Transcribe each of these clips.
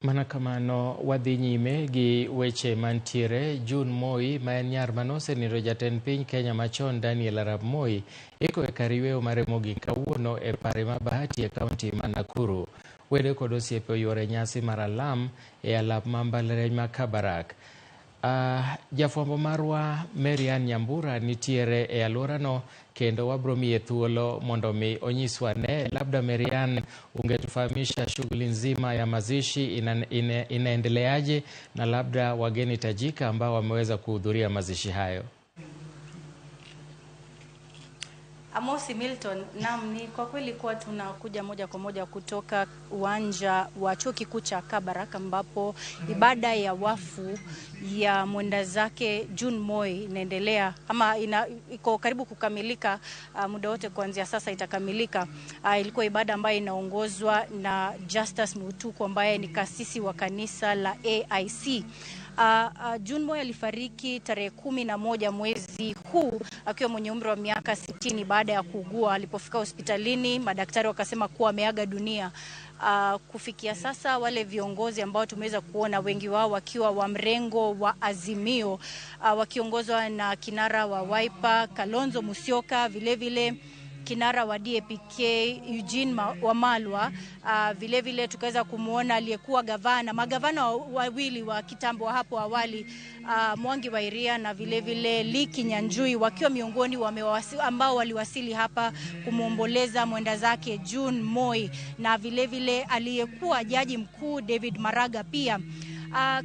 Mana kamano wadhi nyime gi weche mantiere. June Moi ma en nyar manosenindo jatend piny Kenya machon Daniel Arap Moi iko e kar yweyo mare mogik kawuono e pare ma Bahati e kaunti ma Nakuru. Wede kod osiepe oyuore nyasi mar alam e alap ma mbalariany ma Kabarak. Jafwambo marwa Marian Nyambura nitiere e alworano kendo wabro miye thuolo mondo mi onyiswa ne. Labda Marian, ungetufahamisha shughuli nzima ya mazishi inaendeleaje na labda wageni tajika ambao wameweza kuhudhuria mazishi hayo? Amosi Milton, naam, ni kwa kweli kuwa tunakuja moja kwa moja kutoka uwanja wa chuo kikuu cha Kabarak ambapo ibada ya wafu ya mwenda zake June Moi inaendelea ama iko karibu kukamilika. Muda wote kuanzia sasa itakamilika. Ilikuwa ibada ambayo inaongozwa na Justus Mutuku ambaye ni kasisi wa kanisa la AIC. June Moi alifariki tarehe 11 mwezi huu akiwa mwenye umri wa miaka 60 baada ya kuugua. Alipofika hospitalini, madaktari wakasema kuwa ameaga dunia. Kufikia sasa wale viongozi ambao tumeweza kuona, wengi wao wakiwa wa mrengo wa Azimio, wakiongozwa na kinara wa Wiper Kalonzo Musyoka, vile vile kinara wa DAP-K Eugene Wamalwa. Vile vile tukaweza kumuona aliyekuwa magavana wawili wa kitambo hapo awali, Mwangi wa Iria na vile vile Lee Kinyanjui, wakiwa miongoni ambao waliwasili hapa kumuomboleza mwenda zake June Moi, na vile vile aliyekuwa jaji mkuu David Maraga pia.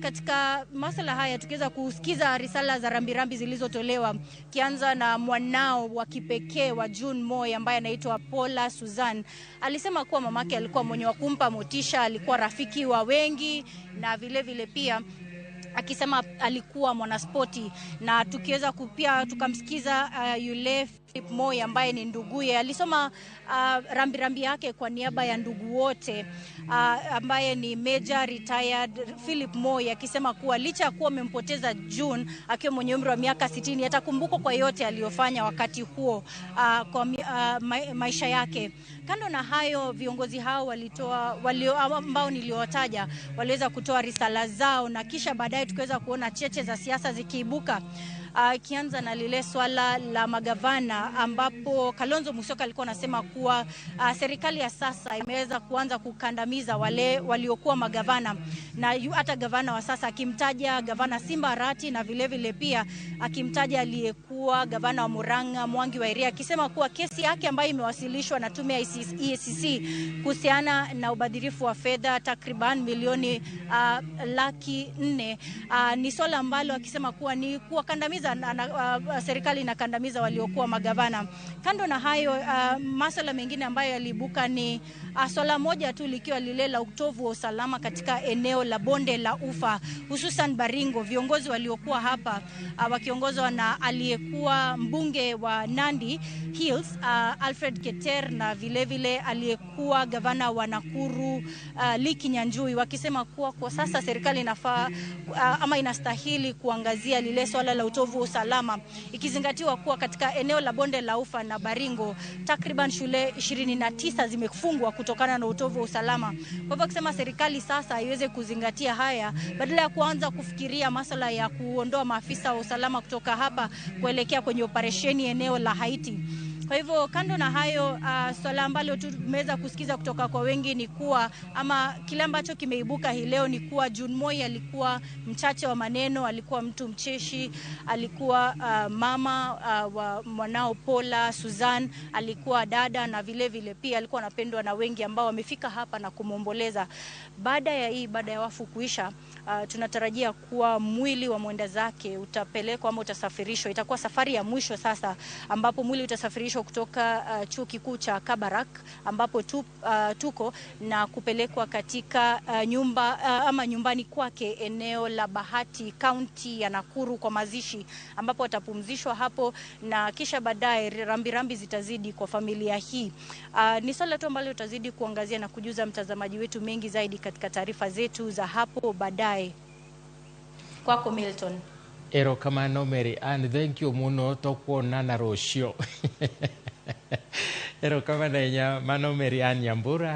Katika masuala haya tukiweza kusikiza risala za rambirambi zilizotolewa, kianza na mwanao wa kipekee wa June Moi ambaye anaitwa Paula Susan. Alisema kuwa mamake alikuwa mwenye wa kumpa motisha, alikuwa rafiki wa wengi, na vile vile pia akisema alikuwa mwanaspoti. Na tukiweza kupia tukamsikiza yule Philip Moi ambaye ni nduguye, alisoma rambirambi yake kwa niaba ya ndugu wote, ambaye ni Major Retired Philip Moi, akisema kuwa licha ya kuwa amempoteza June akiwa mwenye umri wa miaka 60, atakumbukwa kwa yote aliyofanya wakati huo kwa maisha yake. Kando na hayo, viongozi hao ambao niliowataja waliweza kutoa risala zao, na kisha baadaye tukaweza kuona cheche za siasa zikiibuka. Kianza na lile swala la magavana ambapo Kalonzo Musyoka alikuwa anasema kuwa serikali ya sasa imeweza kuanza kukandamiza wale waliokuwa magavana, na hata gavana wa sasa akimtaja gavana Simba Arati, na vile vile pia akimtaja aliyekuwa gavana wa Murang'a Mwangi wa Iria, akisema kuwa kesi yake ambayo imewasilishwa na tume ya EACC kuhusiana na ubadhirifu wa fedha takriban milioni 400,000 ni swala ambalo akisema kuwa ni kuwakandamiza, serikali inakandamiza waliokuwa magavana. Kando na hayo, masuala mengine ambayo yaliibuka ni swala moja tu likiwa lile la utovu wa usalama katika eneo la bonde la Ufa, hususan Baringo. Viongozi waliokuwa hapa wakiongozwa na aliyekuwa mbunge wa Nandi Hills Alfred Keter, na vile vile aliyekuwa gavana wa Nakuru Lee Kinyanjui, wakisema kuwa kwa sasa serikali inafaa ama inastahili kuangazia lile swala la utovu wa usalama, ikizingatiwa kuwa katika eneo la bonde la Ufa na Baringo takriban shule 29 zimefungwa kutokana na utovu wa usalama. Kwa hivyo kusema serikali sasa iweze kuzingatia haya badala ya kuanza kufikiria masuala ya kuondoa maafisa wa usalama kutoka hapa kuelekea kwenye operesheni eneo la Haiti. Kwa hivyo kando na hayo, swala ambalo tumeweza kusikiza kutoka kwa wengi ni kuwa, ama kile ambacho kimeibuka hii leo ni kuwa June Moi alikuwa mchache wa maneno, alikuwa mtu mcheshi, alikuwa mama wa mwanao Paula Susan, alikuwa dada, na vile vile pia alikuwa anapendwa na wengi ambao wamefika hapa na kumwomboleza. Baada ya wafu kuisha, tunatarajia kuwa mwili wa mwenda zake utapelekwa ama utasafirishwa. Itakuwa safari ya mwisho sasa ambapo mwili utasafirishwa kutoka chuo kikuu cha Kabarak ambapo tuko na kupelekwa katika nyumbani kwake eneo la Bahati, kaunti ya Nakuru, kwa mazishi ambapo atapumzishwa hapo, na kisha baadaye rambirambi zitazidi kwa familia hii. Ni swala tu ambalo tutazidi kuangazia na kujuza mtazamaji wetu mengi zaidi katika taarifa zetu za hapo baadaye. Kwako Milton. Erokamano Mary, and thank you muno tokuonana rũciũ. Erokamano Mary Ann Nyambura.